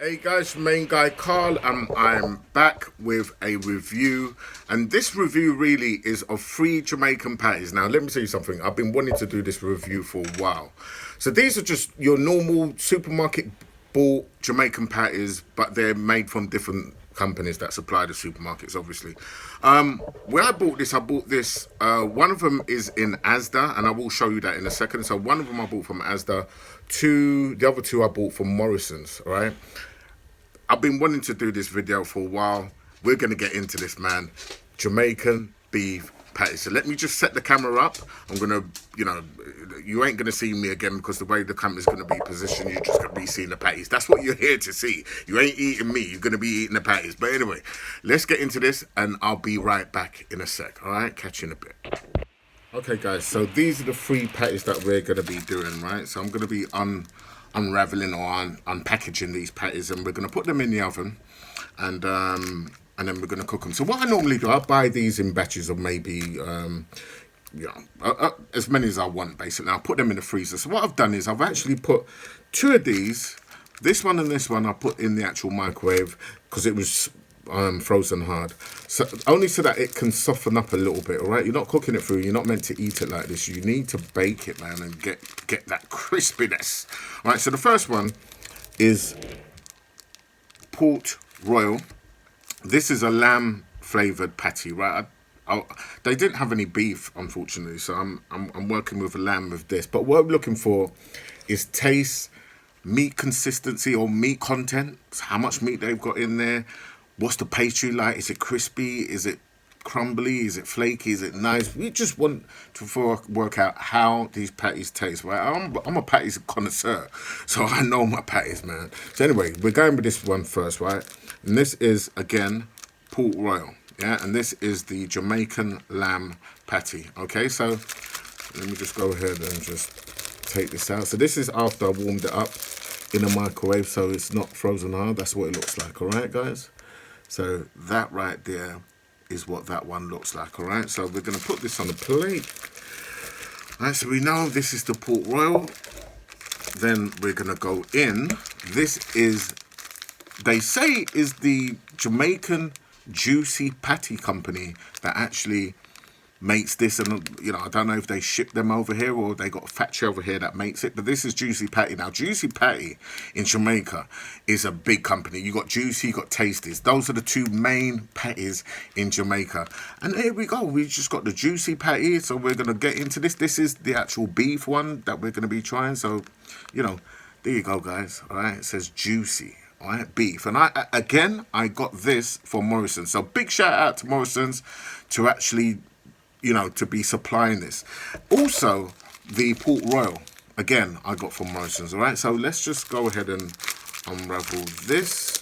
Hey guys, main guy Carl, and I'm back with a review. And this review really is of three Jamaican patties. Now, let me tell you something. I've been wanting to do this review for a while. So these are just your normal supermarket bought Jamaican patties, but they're made from different companies that supply the supermarkets, obviously. Where I bought this. One of them is in Asda, and I will show you that in a second. So one of them I bought from Asda. The other two I bought from Morrison's. All right. I've been wanting to do this video for a while. We're going to get into this, man. Jamaican beef patty. So let me just set the camera up. I'm going to, you ain't going to see me again because the way the camera's going to be positioned, you're just going to be seeing the patties. That's what you're here to see. You ain't eating me. You're going to be eating the patties. But anyway, let's get into this and I'll be right back in a sec. All right? Catch you in a bit. Okay, guys, so these are the three patties that we're going to be doing, right? So I'm going to be unraveling or unpackaging these patties, and we're going to put them in the oven, and then we're going to cook them. So what I normally do, I buy these in batches of maybe as many as I want, basically. I'll put them in the freezer. So what I've done is I've actually put two of these, this one and this one, I put in the actual microwave because it was frozen hard, so only so that it can soften up a little bit. All right, you're not cooking it through. You're not meant to eat it like this. You need to bake it, man, and get that crispiness. All right, so the first one is Port Royal. This is a lamb flavored patty, right? They didn't have any beef, unfortunately, so I'm working with a lamb with this. But what I'm looking for is taste, meat consistency or meat content. How much meat they've got in there. What's the pastry like? Is it crispy? Is it crumbly? Is it flaky? Is it nice? We just want to work out how these patties taste, right? I'm a patties connoisseur, so I know my patties, man. So anyway, we're going with this one first, right? And this is, again, Port Royal, yeah? And this is the Jamaican lamb patty, okay? So let me just go ahead and just take this out. So this is after I warmed it up in a microwave, so it's not frozen hard. That's what it looks like, all right, guys? So that right there is what that one looks like, all right? So we're going to put this on a plate. All right, so we know this is the Port Royal. Then we're going to go in. This is, they say, is the Jamaican Juicy Patty Company that actually makes this, and I don't know if they ship them over here or they got a factory over here that makes it, but this is Juicy Patty. Now Juicy Patty in Jamaica is a big company. You got Juicy, you got Tasties. Those are the two main patties in Jamaica, and here we go. We just got the Juicy Patty, so we're gonna get into this is the actual beef one that we're gonna be trying. So there you go, guys. All right, it says Juicy. All right, beef. And I got this from Morrison's. So big shout out to Morrison's to actually to be supplying this. Also, the Port Royal, again, I got from Morrison's, all right? So let's just go ahead and unravel this.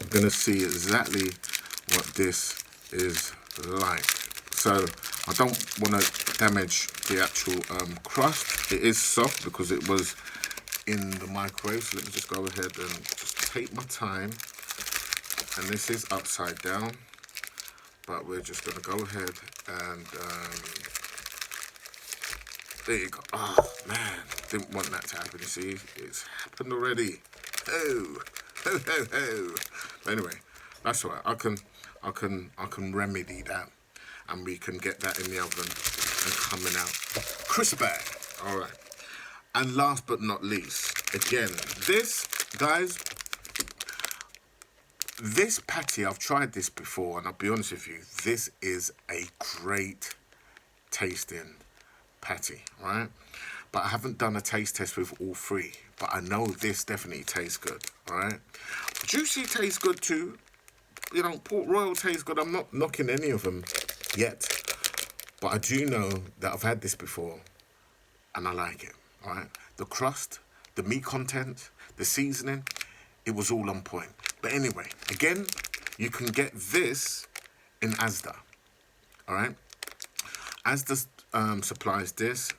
I'm going to see exactly what this is like. So I don't want to damage the actual crust. It is soft because it was in the microwave. So let me just go ahead and just take my time. And this is upside down. But we're just going to go ahead and there you go. Oh man, didn't want that to happen. You see, it's happened already. Oh, ho ho ho. But anyway, that's all right. I can remedy that, and we can get that in the oven and coming out crispy. All right. And last but not least, again, this, guys. This patty, I've tried this before, and I'll be honest with you, this is a great tasting patty, right? But I haven't done a taste test with all three, but I know this definitely tastes good, all right? Juicy tastes good too. Port Royal tastes good. I'm not knocking any of them yet, but I do know that I've had this before, and I like it, all right? The crust, the meat content, the seasoning, it was all on point. But anyway, again, you can get this in Asda, all right? Asda supplies this,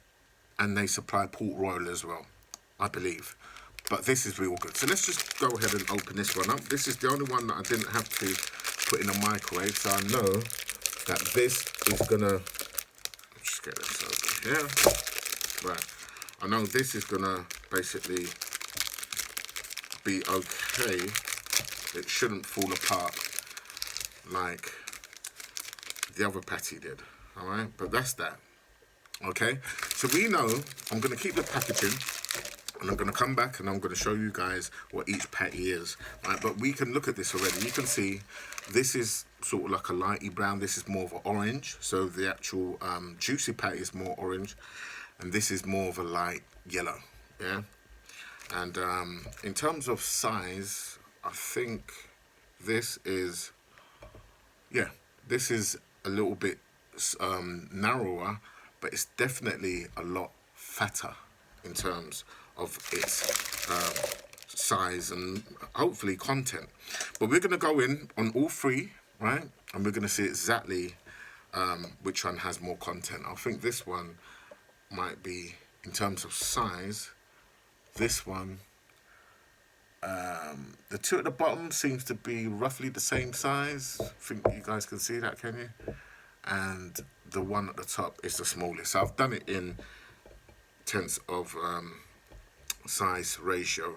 and they supply Port Royal as well, I believe. But this is real good. So let's just go ahead and open this one up. This is the only one that I didn't have to put in a microwave, so I know that this is gonna, just get this over here. Right, I know this is gonna basically be okay. It shouldn't fall apart like the other patty did. All right, but that's that. Okay, so we know I'm going to keep the packaging, and I'm going to come back and I'm going to show you guys what each patty is. Right, but we can look at this already. You can see this is sort of like a lighty brown. This is more of an orange. So the actual juicy patty is more orange, and this is more of a light yellow. Yeah, and in terms of size, I think this is, yeah, this is a little bit narrower, but it's definitely a lot fatter in terms of its size and hopefully content. But we're going to go in on all three, right? And we're going to see exactly which one has more content. I think this one might be, in terms of size, this one, the two at the bottom seems to be roughly the same size. I think you guys can see that, can you? And the one at the top is the smallest. So I've done it in tenths of size ratio,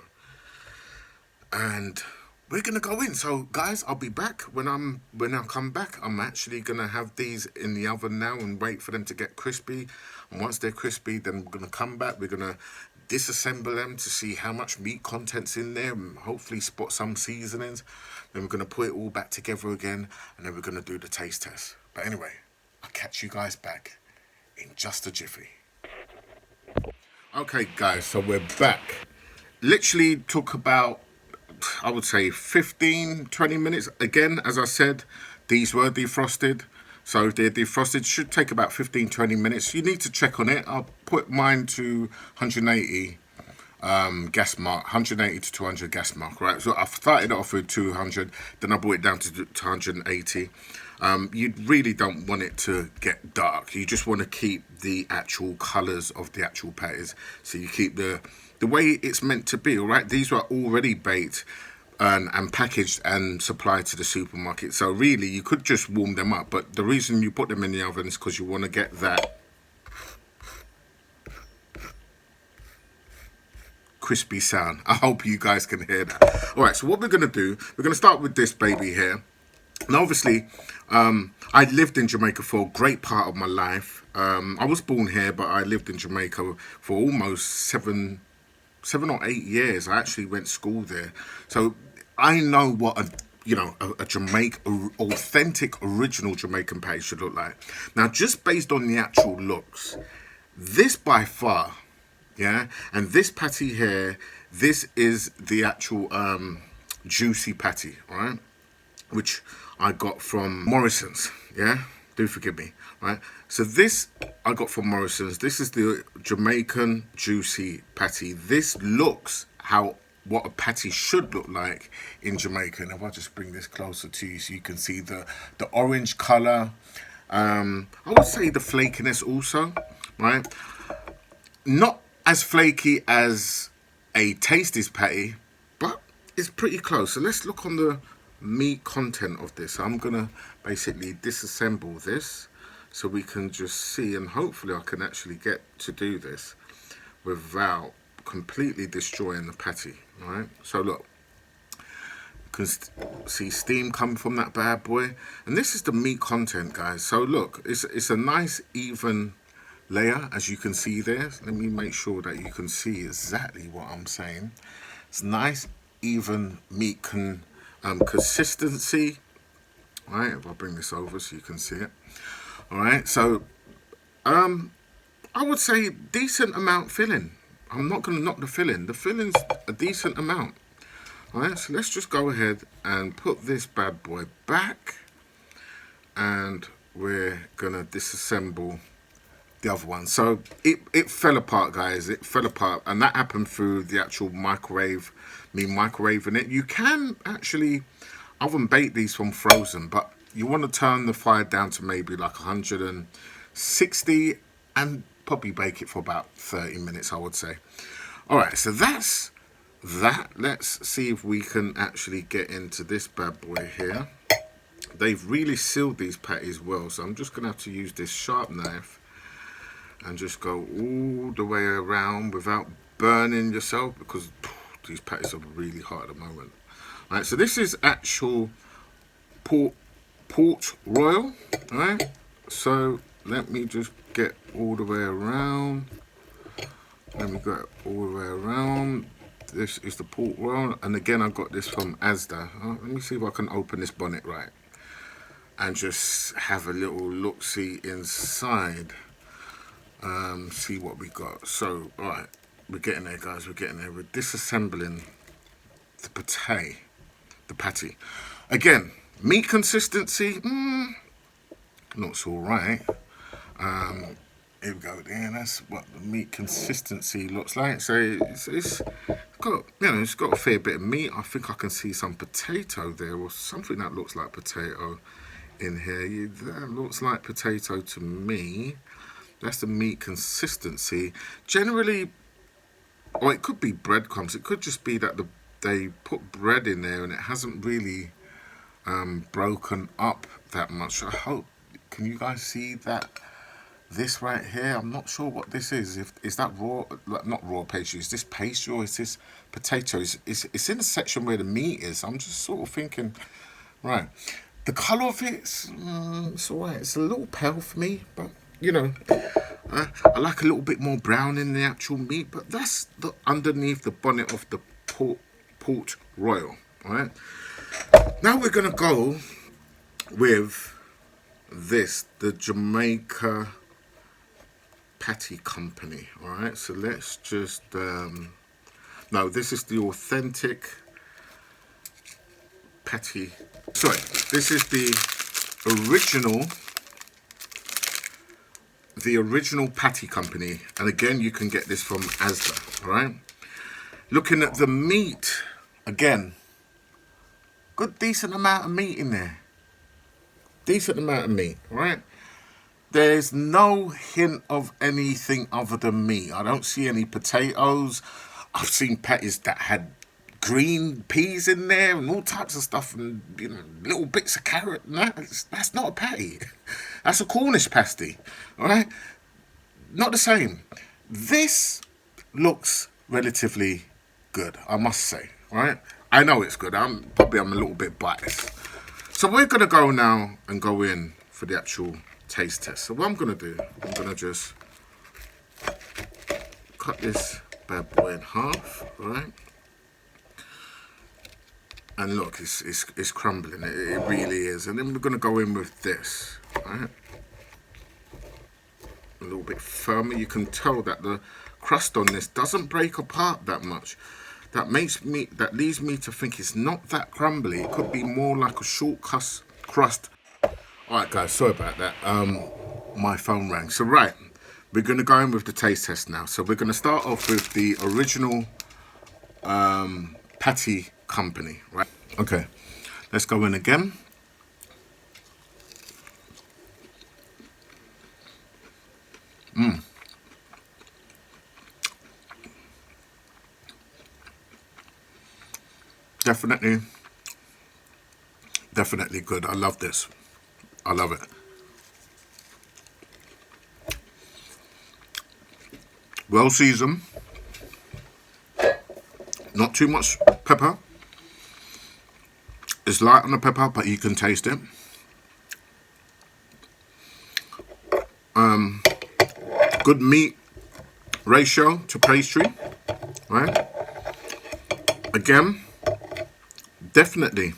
and we're gonna go in. So guys, I'll be back when I come back. I'm actually gonna have these in the oven now and wait for them to get crispy. And once they're crispy, then we're gonna come back. We're gonna disassemble them to see how much meat content's in there and hopefully spot some seasonings. Then we're gonna put it all back together again, and then we're gonna do the taste test. But anyway, I'll catch you guys back in just a jiffy. Okay guys, so we're back. Literally took about, I would say 15-20 minutes. Again, as I said, these were defrosted. So if they're defrosted, should take about 15-20 minutes. You need to check on it. I'll put mine to 180 gas mark, 180 to 200 gas mark, right? So I started off with 200, then I brought it down to 180. You really don't want it to get dark. You just want to keep the actual colours of the actual patties. So you keep the way it's meant to be, all right? These were already baked and packaged and supplied to the supermarket. So really, you could just warm them up. But the reason you put them in the oven is because you want to get that crispy sound. I hope you guys can hear that. All right, so what we're going to do, we're going to start with this baby here. And obviously, I lived in Jamaica for a great part of my life. I was born here, but I lived in Jamaica for almost seven or 8 years. I actually went to school there. So I know what a Jamaican, authentic, original Jamaican patty should look like. Now, just based on the actual looks, this by far, yeah, and this patty here, this is the actual juicy patty, all right, which I got from Morrison's, yeah, do forgive me, right? So this I got from Morrison's. This is the Jamaican juicy patty. This looks what a patty should look like in Jamaica. And if I just bring this closer to you so you can see the orange color, I would say the flakiness also, right? Not as flaky as a Tasty's patty, but it's pretty close. So let's look on the meat content of this. I'm gonna basically disassemble this so we can just see, and hopefully I can actually get to do this without completely destroying the patty. All right, so look, you can see steam coming from that bad boy, and this is the meat content, guys. So look, it's a nice even layer, as you can see there. Let me make sure that you can see exactly what I'm saying. It's nice even meat consistency. All right, if I bring this over so you can see it. All right, so I would say decent amount filling. I'm not going to knock the filling. The filling's a decent amount. All right, so let's just go ahead and put this bad boy back, and we're going to disassemble the other one. So it fell apart, guys. It fell apart, and that happened through the actual microwave, me microwaving it. You can actually oven bake these from frozen, but you want to turn the fire down to maybe like 160 and probably bake it for about 30 minutes, I would say. All right, so that's that. Let's see if we can actually get into this bad boy here. They've really sealed these patties well, so I'm just gonna have to use this sharp knife and just go all the way around without burning yourself, because these patties are really hot at the moment. All right, so this is actual port royal. All right, so let me just get all the way around. Let me go all the way around. This is the port royal, and again I got this from Asda. Let me see if I can open this bonnet right and just have a little look-see inside. See what we got. So, all right, we're getting there, guys. We're getting there. We're disassembling the patty. Again, meat consistency, not so right. Here we go. Yeah, that's what the meat consistency looks like. So it's got, you know, it's got a fair bit of meat. I think I can see some potato there, or something that looks like potato in here. That looks like potato to me. That's the meat consistency. Generally, or it could be breadcrumbs. It could just be that they put bread in there and it hasn't really broken up that much. I hope, can you guys see that? This right here, I'm not sure what this is. Is that raw, not raw pastry, is this pastry or is this potato? It's in the section where the meat is. I'm just sort of thinking, right. The colour of it's alright. It's a little pale for me, but you know, I like a little bit more brown in the actual meat, but that's underneath the bonnet of the port royal. Alright. Now we're gonna go with this, the Jamaican Patty Company. Alright, so let's just no, this is the authentic patty. Sorry, this is the original patty company, and again you can get this from Asda. All right, looking at the meat again, good decent amount of meat in there, decent amount of meat. All right, there's no hint of anything other than meat. I don't see any potatoes. I've seen patties that had green peas in there and all types of stuff, and you know, little bits of carrot. That's not a patty. That's a Cornish pasty. All right, not the same. This looks relatively good, I must say. All right, I know it's good. I'm a little bit biased. So we're gonna go now and go in for the actual taste test. So what I'm gonna do, I'm gonna just cut this bad boy in half. All right. And look, it's crumbling. It really is. And then we're going to go in with this. Right? A little bit firmer. You can tell that the crust on this doesn't break apart that much. That leads me to think it's not that crumbly. It could be more like a short crust. All right, guys. Sorry about that. My phone rang. So right, we're going to go in with the taste test now. So we're going to start off with the original patty company, right? Okay, let's go in again. Definitely good. I love this. I love it. Well seasoned. Not too much pepper. It's light on the pepper, but you can taste it. Good meat ratio to pastry, right? Again, definitely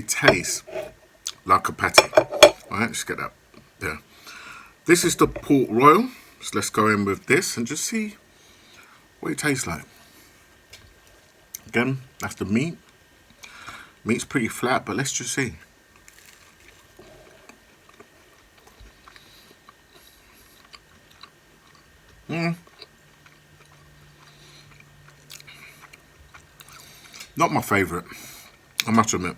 tastes like a patty. All right, let's get that there. This is the port royal. So let's go in with this and just see what it tastes like. Again, that's the meat. Meat's pretty flat, but let's just see. Not my favourite, I must admit.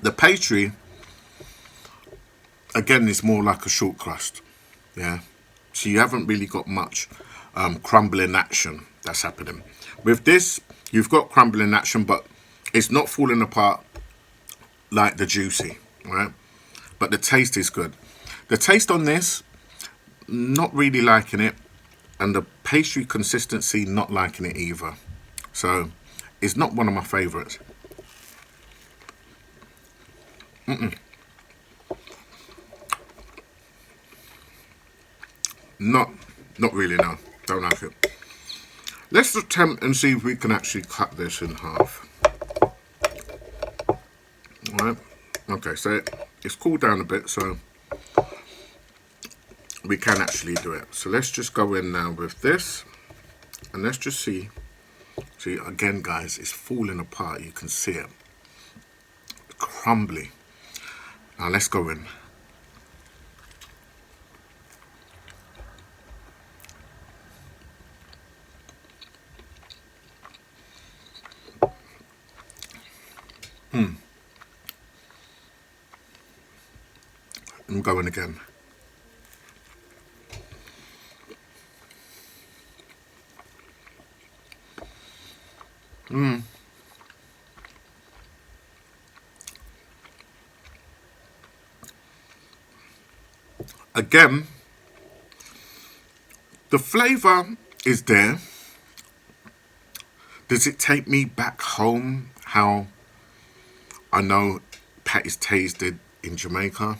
The pastry, again, is more like a short crust. Yeah, so you haven't really got much crumbling action that's happening. With this, you've got crumbling action, but it's not falling apart like the juicy, right? but the taste is good. The taste on this, not really liking it, and the pastry consistency, not liking it either. So it's not one of my favourites. Not really, no. Don't like it. Let's attempt and see if we can actually cut this in half. Alright. Okay, so it's cooled down a bit, so we can actually do it. So let's just go in now with this, and let's just see. See, again, guys, it's falling apart. You can see it. Crumbly. Now let's go in. I'm going again. Again, the flavour is there. Does it take me back home how I know patties tasted in Jamaica?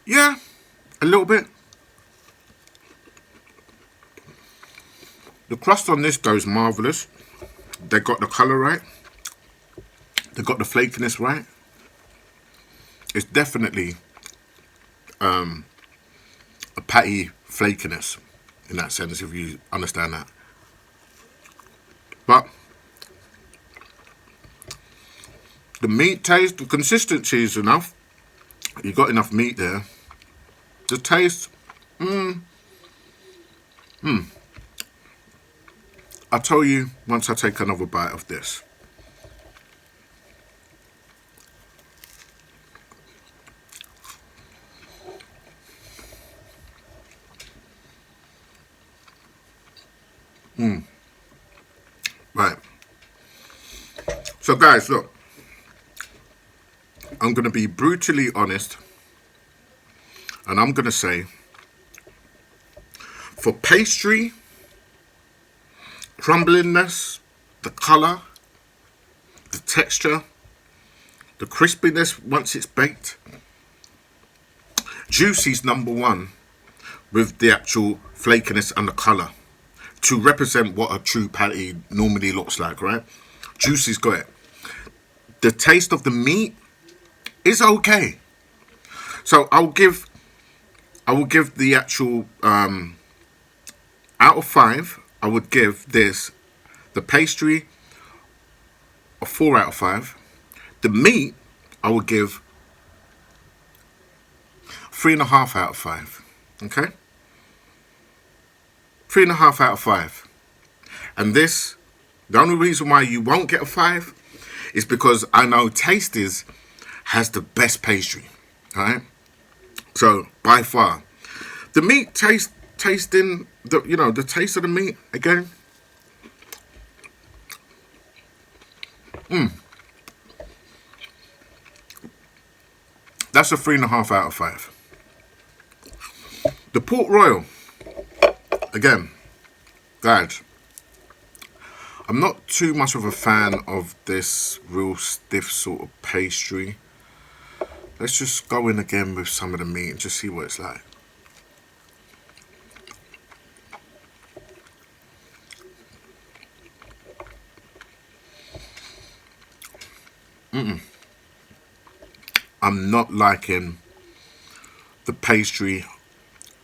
Yeah, a little bit. The crust on this though is marvellous. They got the colour right. They got the flakiness right. It's definitely a patty flakiness in that sense, if you understand that. But the meat taste, the consistency is enough. You got enough meat there. The taste, I'll tell you once I take another bite of this. Right. So guys, look. I'm going to be brutally honest. And I'm going to say, for pastry, crumbliness, the colour, the texture, the crispiness once it's baked, Juicy's number one with the actual flakiness and the colour to represent what a true patty normally looks like, right? Juicy's got it. The taste of the meat is okay. So I will give the actual out of 5. I would give this, the pastry, a 4 out of 5. The meat I would give 3.5 out of 5. Okay, 3.5 out of 5. And this, the only reason why you won't get a 5 is because I know Tasties has the best pastry. Alright? So by far. The meat tasting the, you know, the taste of the meat again. That's a 3.5 out of 5. The Port Royal, again, guys, I'm not too much of a fan of this real stiff sort of pastry. Let's just go in again with some of the meat and just see what it's like. I'm not liking the pastry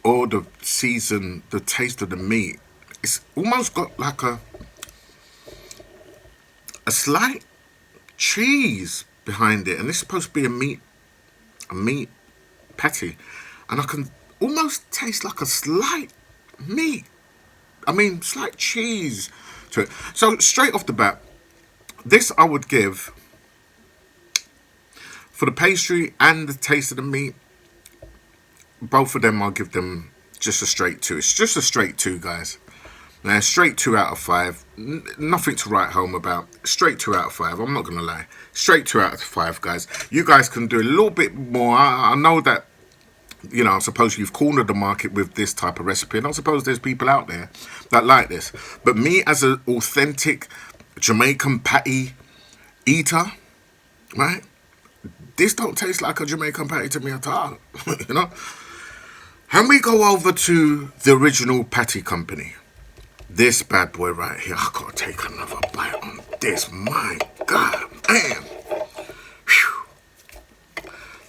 or the season, the taste of the meat. It's almost got like a slight cheese behind it, and it's supposed to be a meat patty, and I can almost taste like a slight slight cheese to it. So straight off the bat, this I would give, for the pastry and the taste of the meat, both of them I'll give them just a straight 2. It's just a straight 2, guys. Now, straight 2 out of 5. Nothing to write home about. Straight 2 out of 5. I'm not going to lie. Straight 2 out of 5, guys. You guys can do a little bit more. I know that, you know, I suppose you've cornered the market with this type of recipe. And I suppose there's people out there that like this. But me, as an authentic Jamaican patty eater, right? This don't taste like a Jamaican patty to me at all. You know? And we go over to the original patty company. This bad boy right here. I gotta take another bite on this. My God, man. Whew.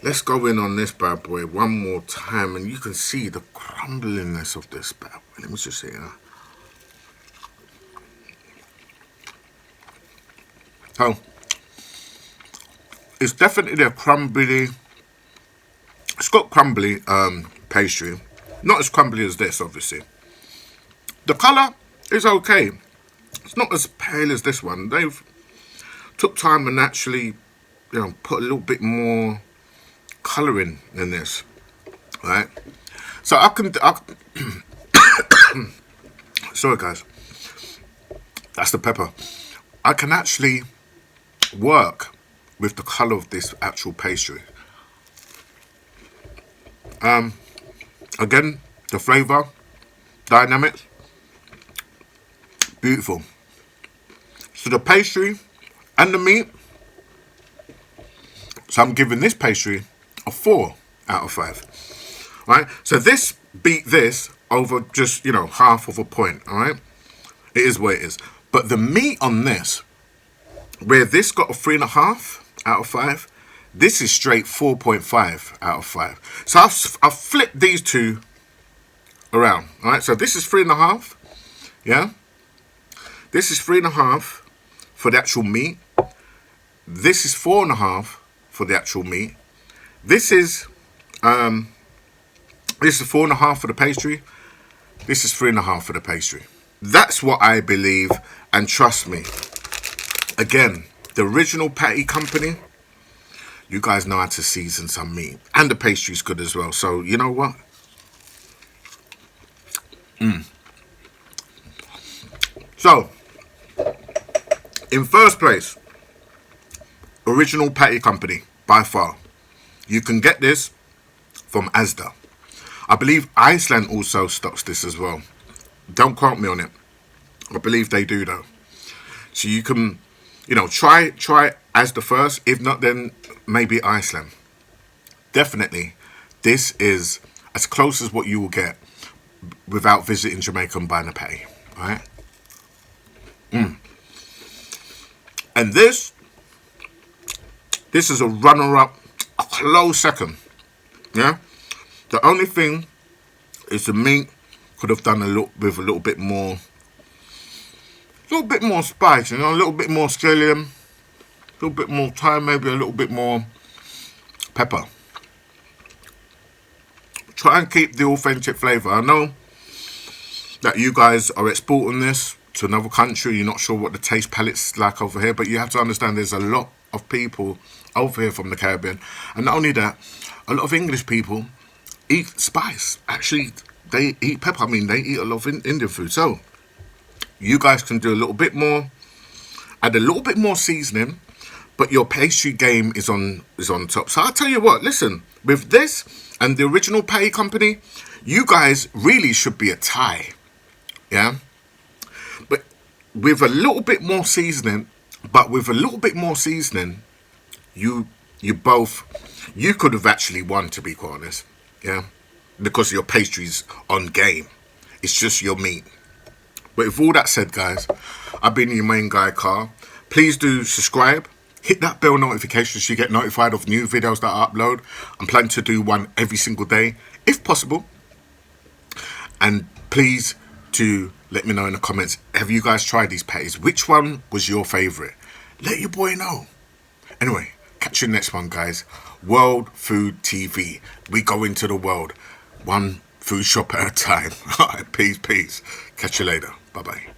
Let's go in on this bad boy one more time, and you can see the crumbliness of this bad boy. Let me just say that. So, it's definitely a crumbly. It's got crumbly pastry. Not as crumbly as this, obviously. The colour is okay. It's not as pale as this one. They've took time and actually, you know, put a little bit more colouring in this, right? So I can sorry guys, that's the pepper. I can actually work with the colour of this actual pastry. Again, the flavour, dynamics, beautiful. So the pastry and the meat, so I'm giving this pastry a 4 out of 5. Right? So this beat this over just, you know, half of a point. Alright? It is what it is. But the meat on this, where this got a 3.5 out of 5, this is straight 4.5 out of 5. So I've flipped these two around. Alright? So this is 3.5. Yeah? This is 3.5 for the actual meat. This is 4.5 for the actual meat. This is 4.5 for the pastry. This is 3.5 for the pastry. That's what I believe, and trust me. Again, the original patty company, you guys know how to season some meat, and the pastry's good as well. So you know what? So, in first place, original patty company, by far. You can get this from Asda. I believe Iceland also stocks this as well. Don't quote me on it. I believe they do though. So you can, you know, try Asda first. If not, then maybe Iceland. Definitely, this is as close as what you will get without visiting Jamaica and buying a patty. Alright? And this is a runner-up, a close second. Yeah? The only thing is the meat could have done a little bit more spice, you know, a little bit more scallion, a little bit more thyme, maybe a little bit more pepper. Try and keep the authentic flavour. I know that you guys are exporting this to another country. You're not sure what the taste palette's like over here, but you have to understand there's a lot of people over here from the Caribbean, and not only that, a lot of English people eat spice. Actually, they eat pepper. I mean, they eat a lot of Indian food. So you guys can do a little bit more, add a little bit more seasoning, but your pastry game is on top. So I'll tell you what, listen, with this and the original patty company, you guys really should be a tie. Yeah? But with a little bit more seasoning, you could have actually won, to be quite honest. Yeah? Because your pastry's on game. It's just your meat. But with all that said, guys, I've been your main guy, Carl. Please do subscribe. Hit that bell notification so you get notified of new videos that I upload. I'm planning to do one every single day, if possible. And please do let me know in the comments, have you guys tried these patties? Which one was your favourite? Let your boy know. Anyway, catch you next one, guys. World Food TV. We go into the world, one food shop at a time. All right, peace. Catch you later. Bye-bye.